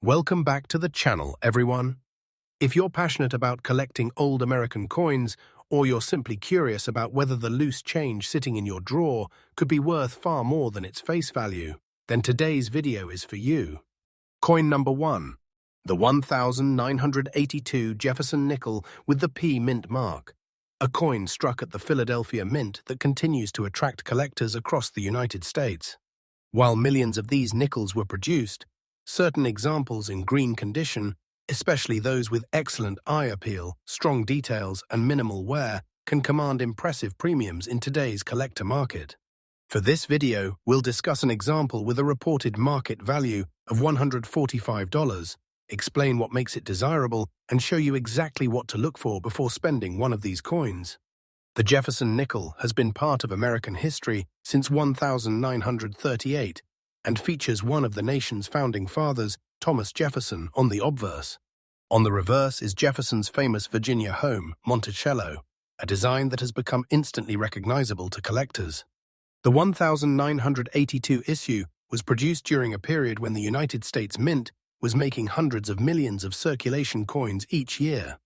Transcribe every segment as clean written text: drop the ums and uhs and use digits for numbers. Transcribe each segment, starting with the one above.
Welcome back to the channel, everyone. If you're passionate about collecting old American coins, or you're simply curious about whether the loose change sitting in your drawer could be worth far more than its face value, then today's video is for you. Coin number 1. The 1982 Jefferson Nickel with the P mint mark. A coin struck at the Philadelphia Mint that continues to attract collectors across the United States. While millions of these nickels were produced, certain examples in green condition, especially those with excellent eye appeal, strong details, and minimal wear, can command impressive premiums in today's collector market. For this video, we'll discuss an example with a reported market value of $145, explain what makes it desirable, and show you exactly what to look for before spending one of these coins. The Jefferson Nickel has been part of American history since 1938 and features one of the nation's founding fathers, Thomas Jefferson, on the obverse. On the reverse is Jefferson's famous Virginia home, Monticello, a design that has become instantly recognizable to collectors. The 1982 issue was produced during a period when the United States Mint was making hundreds of millions of circulation coins each year.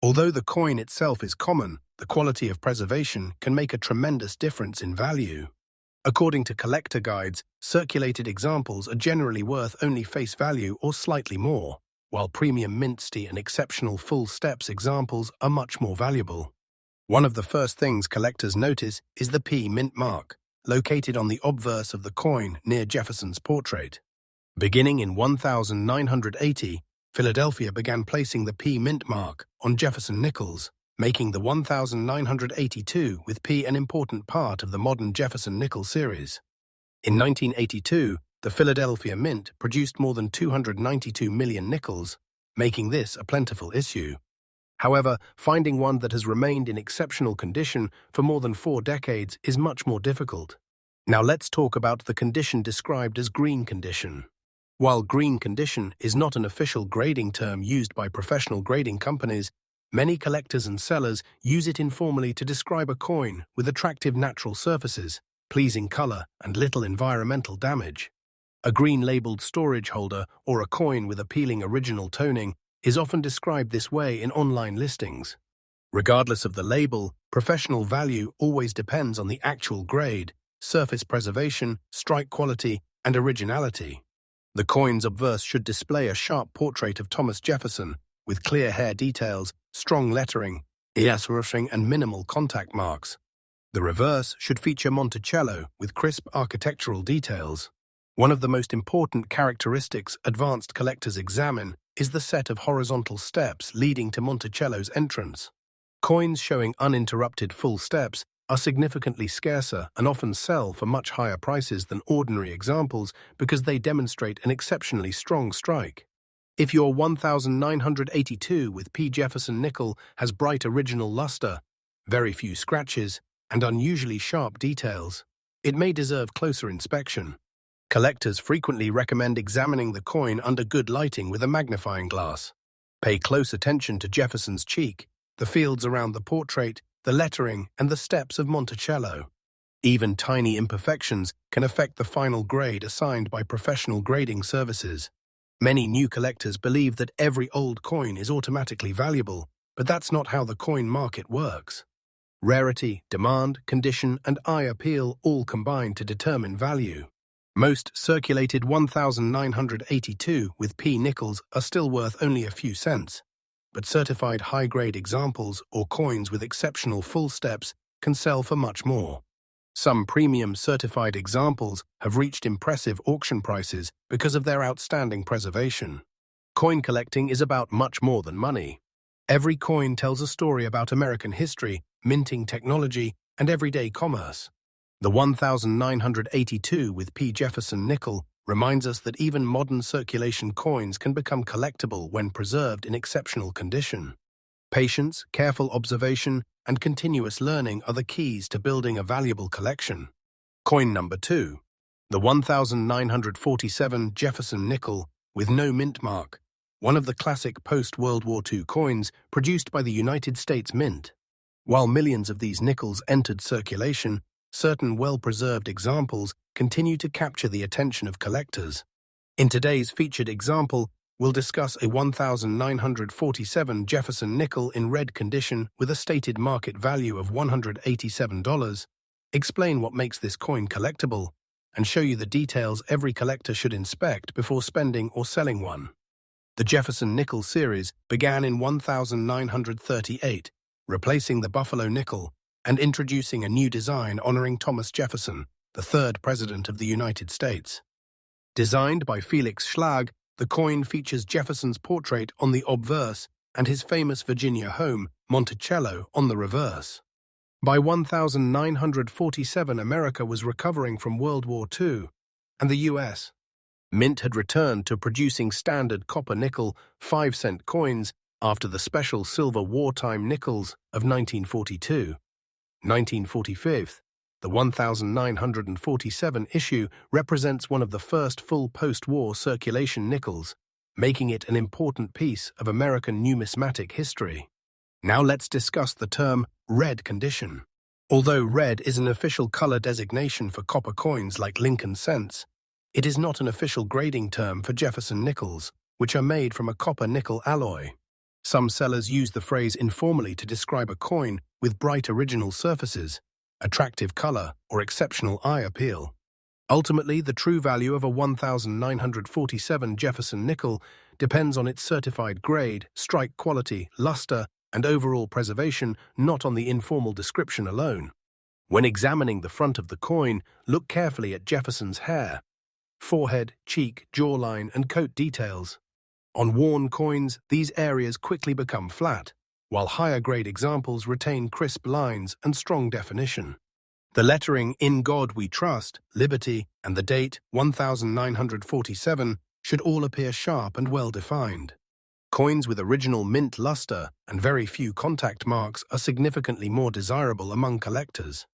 Although the coin itself is common, the quality of preservation can make a tremendous difference in value. According to collector guides, circulated examples are generally worth only face value or slightly more, while premium minty and exceptional full steps examples are much more valuable. One of the first things collectors notice is the P mint mark, located on the obverse of the coin near Jefferson's portrait. Beginning in 1980, Philadelphia began placing the P mint mark on Jefferson nickels, making the 1982 with P an important part of the modern Jefferson nickel series. In 1982, the Philadelphia Mint produced more than 292 million nickels, making this a plentiful issue. However, finding one that has remained in exceptional condition for more than 4 decades is much more difficult. Now let's talk about the condition described as green condition. While green condition is not an official grading term used by professional grading companies, many collectors and sellers use it informally to describe a coin with attractive natural surfaces, pleasing color, and little environmental damage. A green-labeled storage holder or a coin with appealing original toning is often described this way in online listings. Regardless of the label, professional value always depends on the actual grade, surface preservation, strike quality, and originality. The coin's obverse should display a sharp portrait of Thomas Jefferson, with clear hair details, strong lettering, and minimal contact marks. The reverse should feature Monticello with crisp architectural details. One of the most important characteristics advanced collectors examine is the set of horizontal steps leading to Monticello's entrance. Coins showing uninterrupted full steps are significantly scarcer and often sell for much higher prices than ordinary examples because they demonstrate an exceptionally strong strike. If your 1982 with P Jefferson nickel has bright original luster, very few scratches, and unusually sharp details, it may deserve closer inspection. Collectors frequently recommend examining the coin under good lighting with a magnifying glass. Pay close attention to Jefferson's cheek, the fields around the portrait, the lettering, and the steps of Monticello. Even tiny imperfections can affect the final grade assigned by professional grading services. Many new collectors believe that every old coin is automatically valuable, but that's not how the coin market works. Rarity, demand, condition, and eye appeal all combine to determine value. Most circulated 1982 with P nickels are still worth only a few cents, but certified high-grade examples or coins with exceptional full steps can sell for much more. Some premium certified examples have reached impressive auction prices because of their outstanding preservation. Coin collecting is about much more than money. Every coin tells a story about American history, minting technology, and everyday commerce. The 1982 with P Jefferson Nickel reminds us that even modern circulation coins can become collectible when preserved in exceptional condition. Patience, careful observation, and continuous learning are the keys to building a valuable collection. Coin number 2. The 1947 Jefferson Nickel with no mint mark, one of the classic post-World War II coins produced by the United States Mint. While millions of these nickels entered circulation, certain well-preserved examples continue to capture the attention of collectors. In today's featured example, we'll discuss a 1947 Jefferson nickel in red condition with a stated market value of $187, explain what makes this coin collectible, and show you the details every collector should inspect before spending or selling one. The Jefferson Nickel series began in 1938, replacing the Buffalo nickel and introducing a new design honoring Thomas Jefferson, the third President of the United States. Designed by Felix Schlag, the coin features Jefferson's portrait on the obverse and his famous Virginia home, Monticello, on the reverse. By 1947, America was recovering from World War II, and the U.S. Mint had returned to producing standard copper-nickel 5-cent coins after the special silver wartime nickels of 1942. 1945, the 1947 issue represents one of the first full post-war circulation nickels, making it an important piece of American numismatic history. Now let's discuss the term red condition. Although red is an official color designation for copper coins like Lincoln cents, it is not an official grading term for Jefferson nickels, which are made from a copper-nickel alloy. Some sellers use the phrase informally to describe a coin with bright original surfaces, attractive color, or exceptional eye appeal. Ultimately, the true value of a 1947 Jefferson nickel depends on its certified grade, strike quality, luster, and overall preservation, not on the informal description alone. When examining the front of the coin, look carefully at Jefferson's hair, forehead, cheek, jawline, and coat details. On worn coins, these areas quickly become flat, while higher-grade examples retain crisp lines and strong definition. The lettering "In God We Trust," Liberty, and the date 1947 should all appear sharp and well-defined. Coins with original mint luster and very few contact marks are significantly more desirable among collectors.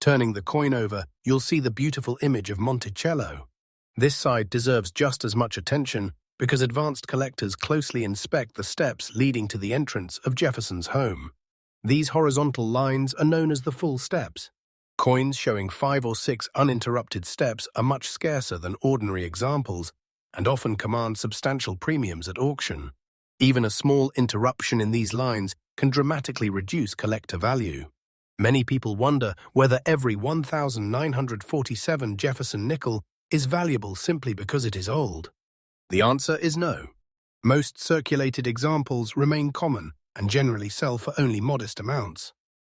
Turning the coin over, you'll see the beautiful image of Monticello. This side deserves just as much attention because advanced collectors closely inspect the steps leading to the entrance of Jefferson's home. These horizontal lines are known as the full steps. Coins showing 5 or 6 uninterrupted steps are much scarcer than ordinary examples and often command substantial premiums at auction. Even a small interruption in these lines can dramatically reduce collector value. Many people wonder whether every 1947 Jefferson nickel is valuable simply because it is old. The answer is no. Most circulated examples remain common and generally sell for only modest amounts.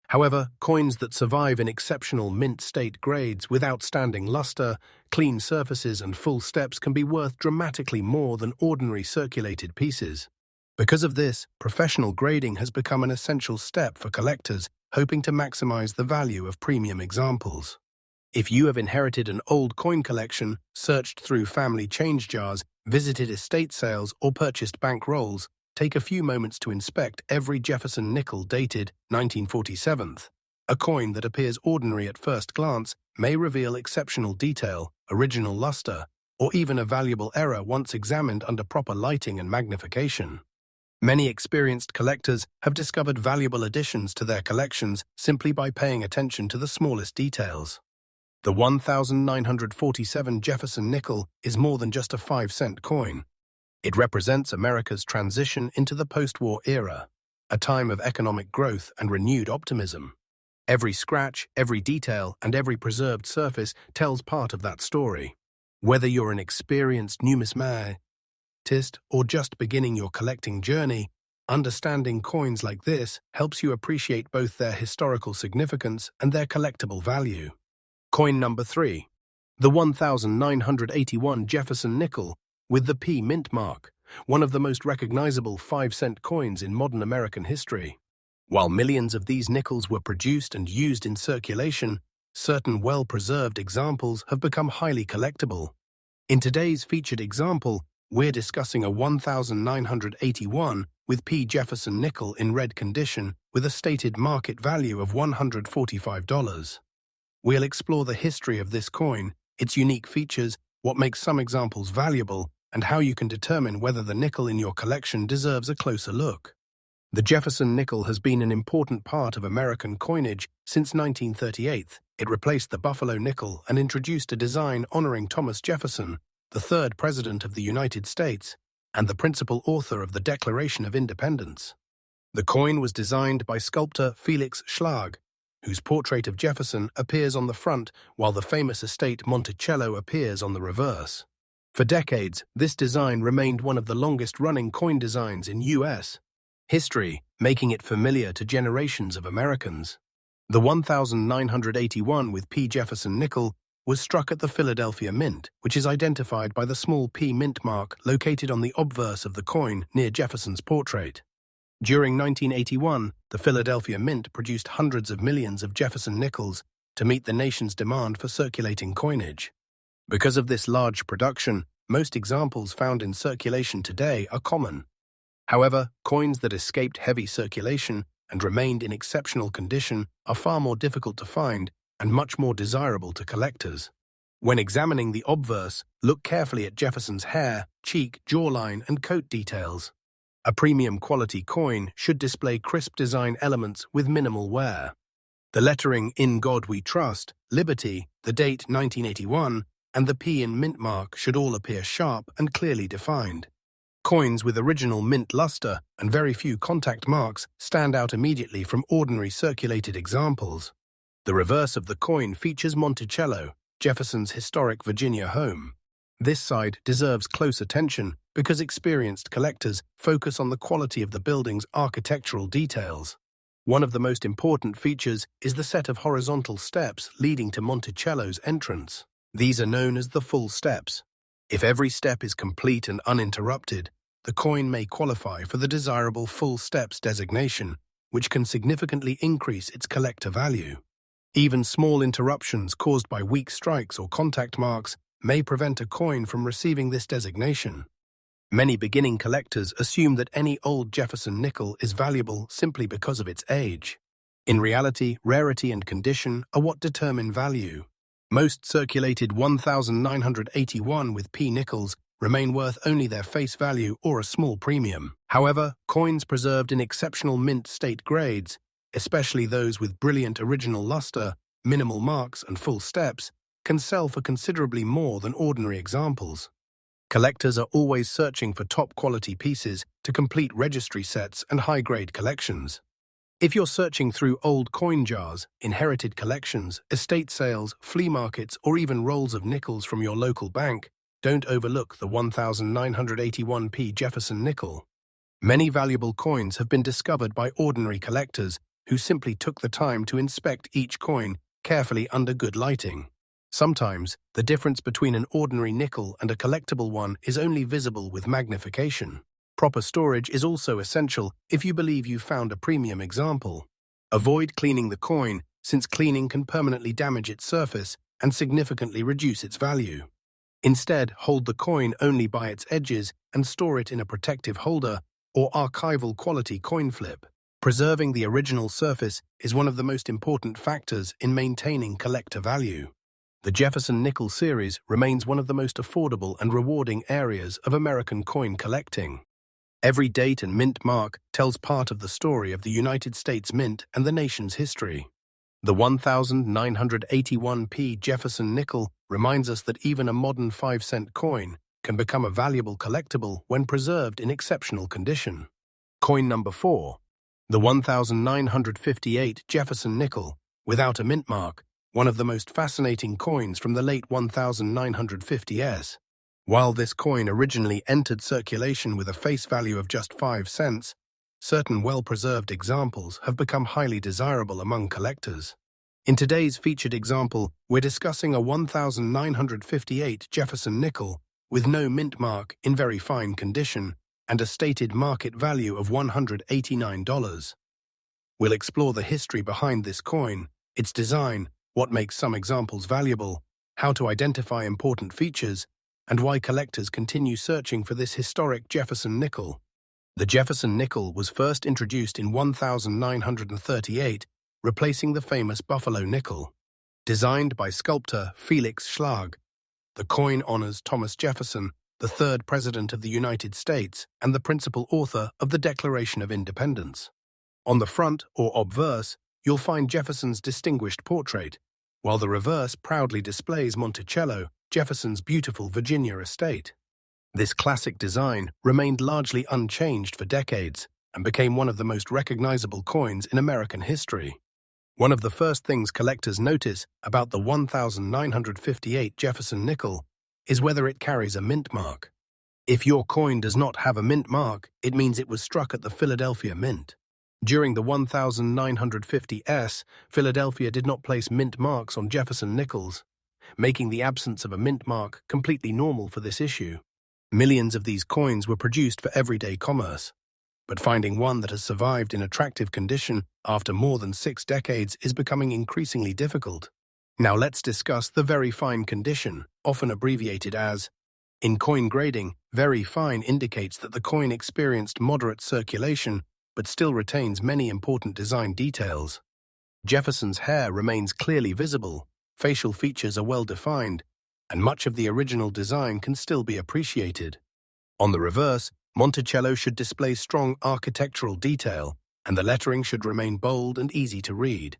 However, coins that survive in exceptional mint state grades with outstanding luster, clean surfaces, and full steps can be worth dramatically more than ordinary circulated pieces. Because of this, professional grading has become an essential step for collectors hoping to maximize the value of premium examples. If you have inherited an old coin collection, searched through family change jars, visited estate sales, or purchased bank rolls, take a few moments to inspect every Jefferson nickel dated 1947. A coin that appears ordinary at first glance may reveal exceptional detail, original luster, or even a valuable error once examined under proper lighting and magnification. Many experienced collectors have discovered valuable additions to their collections simply by paying attention to the smallest details. The 1947 Jefferson nickel is more than just a 5-cent coin. It represents America's transition into the post-war era, a time of economic growth and renewed optimism. Every scratch, every detail, and every preserved surface tells part of that story. Whether you're an experienced numismatist or just beginning your collecting journey, understanding coins like this helps you appreciate both their historical significance and their collectible value. Coin number 3. The 1981 Jefferson nickel with the P mint mark, one of the most recognizable 5-cent coins in modern American history. While millions of these nickels were produced and used in circulation, certain well-preserved examples have become highly collectible. In today's featured example, we're discussing a 1981 with P Jefferson nickel in red condition with a stated market value of $145. We'll explore the history of this coin, its unique features, what makes some examples valuable, and how you can determine whether the nickel in your collection deserves a closer look. The Jefferson nickel has been an important part of American coinage since 1938. It replaced the Buffalo nickel and introduced a design honoring Thomas Jefferson, the third President of the United States. and the principal author of the Declaration of Independence. The coin was designed by sculptor Felix Schlag, whose portrait of Jefferson appears on the front while the famous estate Monticello appears on the reverse. For decades, this design remained one of the longest-running coin designs in U.S. history, making it familiar to generations of Americans. The 1981 with P. Jefferson Nickel was struck at the Philadelphia Mint, which is identified by the small P mint mark located on the obverse of the coin near Jefferson's portrait. During 1981, the Philadelphia Mint produced hundreds of millions of Jefferson nickels to meet the nation's demand for circulating coinage. Because of this large production, most examples found in circulation today are common. However, coins that escaped heavy circulation and remained in exceptional condition are far more difficult to find and much more desirable to collectors. When examining the obverse, look carefully at Jefferson's hair, cheek, jawline, and coat details. A premium quality coin should display crisp design elements with minimal wear. The lettering "In God We Trust," Liberty, the date 1981, and the P in mint mark should all appear sharp and clearly defined. Coins with original mint luster and very few contact marks stand out immediately from ordinary circulated examples. The reverse of the coin features Monticello, Jefferson's historic Virginia home. This side deserves close attention because experienced collectors focus on the quality of the building's architectural details. One of the most important features is the set of horizontal steps leading to Monticello's entrance. These are known as the full steps. If every step is complete and uninterrupted, the coin may qualify for the desirable full steps designation, which can significantly increase its collector value. Even small interruptions caused by weak strikes or contact marks may prevent a coin from receiving this designation. Many beginning collectors assume that any old Jefferson nickel is valuable simply because of its age. In reality, rarity and condition are what determine value. Most circulated 1981 with P nickels remain worth only their face value or a small premium. However, coins preserved in exceptional mint state grades, especially those with brilliant original luster, minimal marks, and full steps, can sell for considerably more than ordinary examples. Collectors are always searching for top-quality pieces to complete registry sets and high-grade collections. If you're searching through old coin jars, inherited collections, estate sales, flea markets, or even rolls of nickels from your local bank, don't overlook the 1981 P. Jefferson nickel. Many valuable coins have been discovered by ordinary collectors who simply took the time to inspect each coin carefully under good lighting. Sometimes, the difference between an ordinary nickel and a collectible one is only visible with magnification. Proper storage is also essential if you believe you found a premium example. Avoid cleaning the coin, since cleaning can permanently damage its surface and significantly reduce its value. Instead, hold the coin only by its edges and store it in a protective holder or archival quality coin flip. Preserving the original surface is one of the most important factors in maintaining collector value. The Jefferson Nickel series remains one of the most affordable and rewarding areas of American coin collecting. Every date and mint mark tells part of the story of the United States Mint and the nation's history. The 1981 P. Jefferson Nickel reminds us that even a modern 5-cent coin can become a valuable collectible when preserved in exceptional condition. Coin number 4. The 1958 Jefferson Nickel, without a mint mark, one of the most fascinating coins from the late 1950s. While this coin originally entered circulation with a face value of just 5 cents, certain well-preserved examples have become highly desirable among collectors. In today's featured example, we're discussing a 1958 Jefferson Nickel with no mint mark in very fine condition and a stated market value of $189. We'll explore the history behind this coin, its design, what makes some examples valuable, how to identify important features, and why collectors continue searching for this historic Jefferson nickel. The Jefferson nickel was first introduced in 1938, replacing the famous Buffalo nickel. Designed by sculptor Felix Schlag, the coin honors Thomas Jefferson, the third President of the United States and the principal author of the Declaration of Independence. On the front, or obverse, you'll find Jefferson's distinguished portrait, while the reverse proudly displays Monticello, Jefferson's beautiful Virginia estate. This classic design remained largely unchanged for decades and became one of the most recognizable coins in American history. One of the first things collectors notice about the 1958 Jefferson Nickel is whether it carries a mint mark. If your coin does not have a mint mark, it means it was struck at the Philadelphia Mint. During the 1950s, Philadelphia did not place mint marks on Jefferson nickels, making the absence of a mint mark completely normal for this issue. Millions of these coins were produced for everyday commerce, but finding one that has survived in attractive condition after more than 6 decades is becoming increasingly difficult. Now let's discuss the very fine condition, often abbreviated as. In coin grading, very fine indicates that the coin experienced moderate circulation but still retains many important design details. Jefferson's hair remains clearly visible, facial features are well defined, and much of the original design can still be appreciated. On the reverse, Monticello should display strong architectural detail, and the lettering should remain bold and easy to read.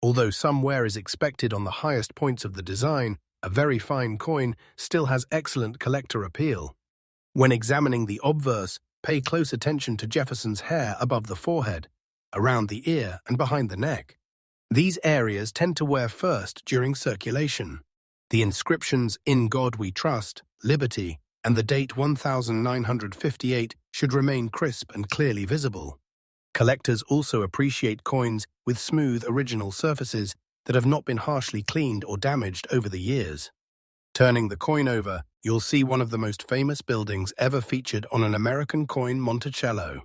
Although some wear is expected on the highest points of the design, a very fine coin still has excellent collector appeal. When examining the obverse, pay close attention to Jefferson's hair above the forehead, around the ear, and behind the neck. These areas tend to wear first during circulation. The inscriptions "In God We Trust," "Liberty," and the date 1958 should remain crisp and clearly visible. Collectors also appreciate coins with smooth original surfaces that have not been harshly cleaned or damaged over the years. Turning the coin over, you'll see one of the most famous buildings ever featured on an American coin, Monticello.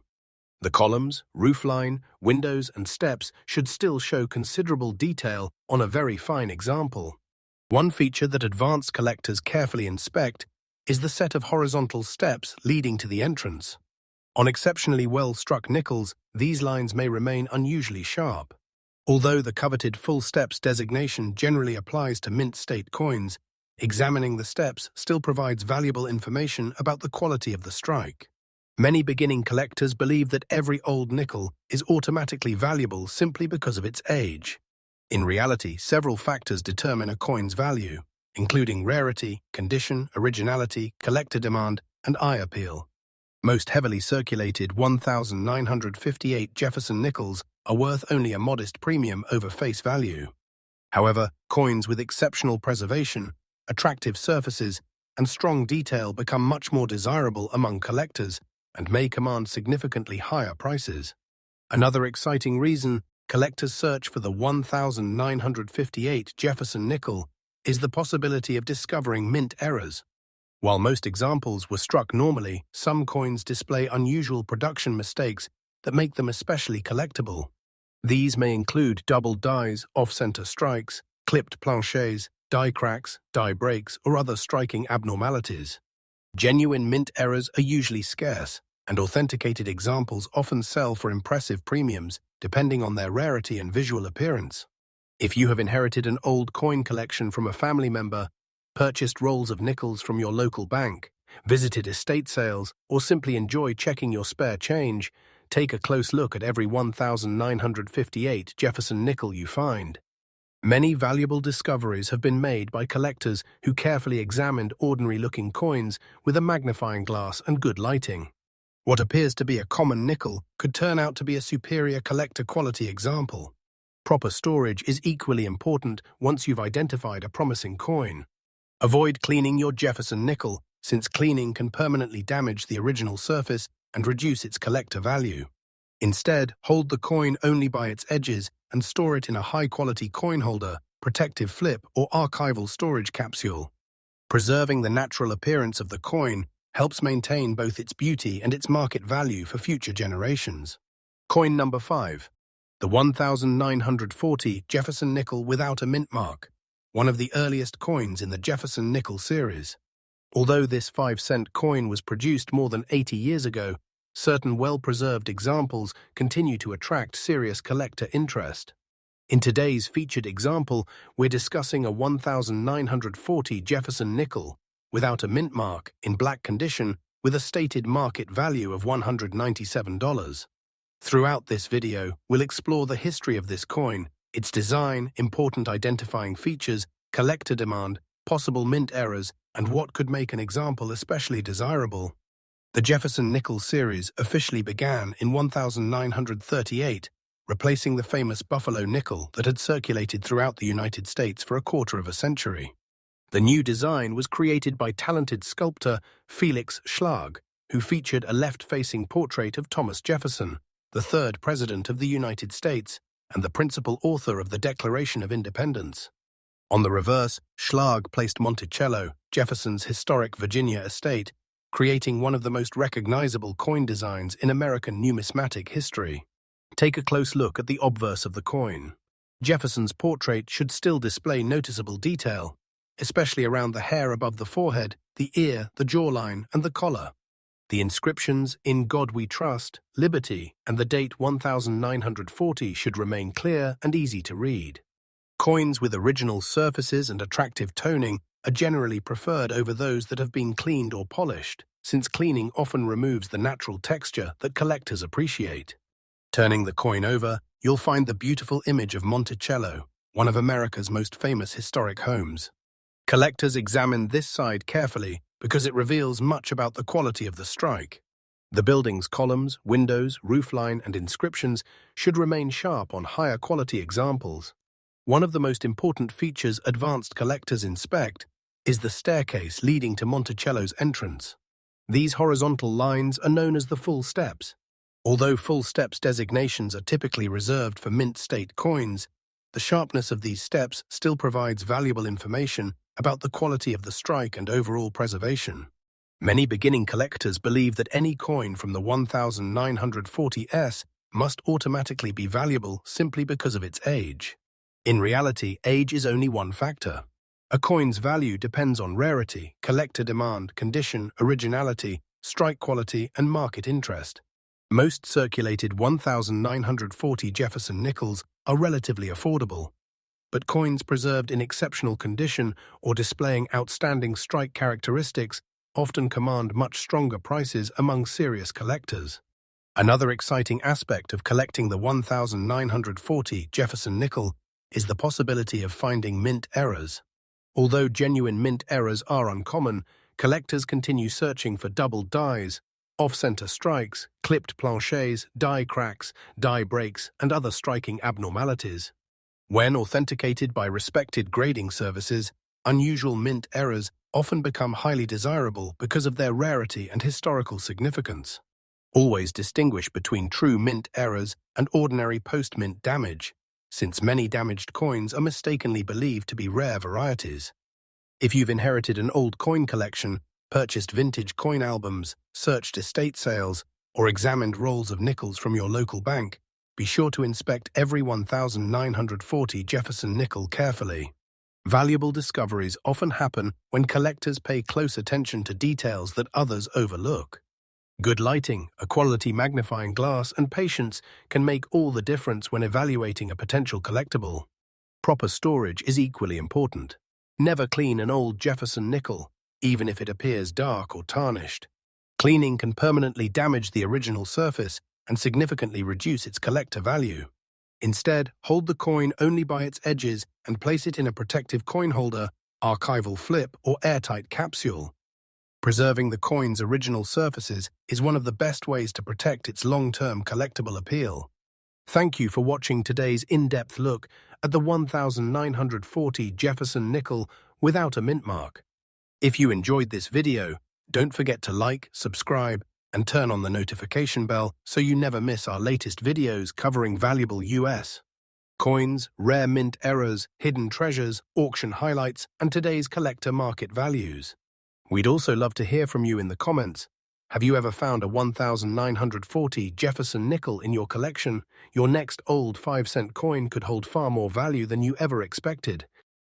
The columns, roofline, windows, and steps should still show considerable detail on a very fine example. One feature that advanced collectors carefully inspect is the set of horizontal steps leading to the entrance. On exceptionally well-struck nickels, these lines may remain unusually sharp. Although the coveted full steps designation generally applies to mint state coins, examining the steps still provides valuable information about the quality of the strike. Many beginning collectors believe that every old nickel is automatically valuable simply because of its age. In reality, several factors determine a coin's value, including rarity, condition, originality, collector demand, and eye appeal. Most heavily circulated 1958 Jefferson nickels are worth only a modest premium over face value. However, coins with exceptional preservation, attractive surfaces, and strong detail become much more desirable among collectors and may command significantly higher prices. Another exciting reason collectors search for the 1958 Jefferson nickel is the possibility of discovering mint errors. While most examples were struck normally, some coins display unusual production mistakes that make them especially collectible. These may include doubled dies, off-center strikes, clipped planchets, die cracks, die breaks, or other striking abnormalities. Genuine mint errors are usually scarce, and authenticated examples often sell for impressive premiums depending on their rarity and visual appearance. If you have inherited an old coin collection from a family member, purchased rolls of nickels from your local bank, visited estate sales, or simply enjoy checking your spare change, take a close look at every 1958 Jefferson nickel you find. Many valuable discoveries have been made by collectors who carefully examined ordinary-looking coins with a magnifying glass and good lighting. What appears to be a common nickel could turn out to be a superior collector-quality example. Proper storage is equally important once you've identified a promising coin. Avoid cleaning your Jefferson nickel, since cleaning can permanently damage the original surface and reduce its collector value. Instead, hold the coin only by its edges and store it in a high-quality coin holder, protective flip, or archival storage capsule. Preserving the natural appearance of the coin helps maintain both its beauty and its market value for future generations. Coin number 5. The 1940 Jefferson nickel without a mint mark, one of the earliest coins in the Jefferson nickel series. Although this 5-cent coin was produced more than 80 years ago, certain well-preserved examples continue to attract serious collector interest. In today's featured example, we're discussing a 1940 Jefferson nickel without a mint mark in black condition with a stated market value of $197. Throughout this video, we'll explore the history of this coin, its design, important identifying features, collector demand, possible mint errors, and what could make an example especially desirable. The Jefferson Nickel series officially began in 1938, replacing the famous Buffalo nickel that had circulated throughout the United States for a quarter of a century. The new design was created by talented sculptor Felix Schlag, who featured a left-facing portrait of Thomas Jefferson, the third President of the United States and the principal author of the Declaration of Independence. On the reverse, Schlag placed Monticello, Jefferson's historic Virginia estate, creating one of the most recognizable coin designs in American numismatic history. Take a close look at the obverse of the coin. Jefferson's portrait should still display noticeable detail, especially around the hair above the forehead, the ear, the jawline, and the collar. The inscriptions, "In God We Trust," "Liberty," and the date 1940 should remain clear and easy to read. Coins with original surfaces and attractive toning are generally preferred over those that have been cleaned or polished, since cleaning often removes the natural texture that collectors appreciate. Turning the coin over, you'll find the beautiful image of Monticello, one of America's most famous historic homes. Collectors examine this side carefully because it reveals much about the quality of the strike. The building's columns, windows, roofline, and inscriptions should remain sharp on higher quality examples. One of the most important features advanced collectors inspect is the staircase leading to Monticello's entrance. These horizontal lines are known as the full steps. Although full steps designations are typically reserved for mint state coins, the sharpness of these steps still provides valuable information about the quality of the strike and overall preservation. Many beginning collectors believe that any coin from the 1940s must automatically be valuable simply because of its age. In reality, age is only one factor. A coin's value depends on rarity, collector demand, condition, originality, strike quality, and market interest. Most circulated 1940 Jefferson nickels are relatively affordable, but coins preserved in exceptional condition or displaying outstanding strike characteristics often command much stronger prices among serious collectors. Another exciting aspect of collecting the 1940 Jefferson nickel is the possibility of finding mint errors. Although genuine mint errors are uncommon, collectors continue searching for doubled dies, off-center strikes, clipped planchets, die cracks, die breaks, and other striking abnormalities. When authenticated by respected grading services, unusual mint errors often become highly desirable because of their rarity and historical significance. Always distinguish between true mint errors and ordinary post-mint damage, since many damaged coins are mistakenly believed to be rare varieties. If you've inherited an old coin collection, purchased vintage coin albums, searched estate sales, or examined rolls of nickels from your local bank, be sure to inspect every 1940 Jefferson nickel carefully. Valuable discoveries often happen when collectors pay close attention to details that others overlook. Good lighting, a quality magnifying glass, and patience can make all the difference when evaluating a potential collectible. Proper storage is equally important. Never clean an old Jefferson nickel, even if it appears dark or tarnished. Cleaning can permanently damage the original surface and significantly reduce its collector value. Instead, hold the coin only by its edges and place it in a protective coin holder, archival flip, or airtight capsule. Preserving the coin's original surfaces is one of the best ways to protect its long-term collectible appeal. Thank you for watching today's in-depth look at the 1940 Jefferson nickel without a mint mark. If you enjoyed this video, don't forget to like, subscribe, and turn on the notification bell so you never miss our latest videos covering valuable US coins, rare mint errors, hidden treasures, auction highlights, and today's collector market values. We'd also love to hear from you in the comments. Have you ever found a 1940 Jefferson nickel in your collection? Your next old 5-cent coin could hold far more value than you ever expected.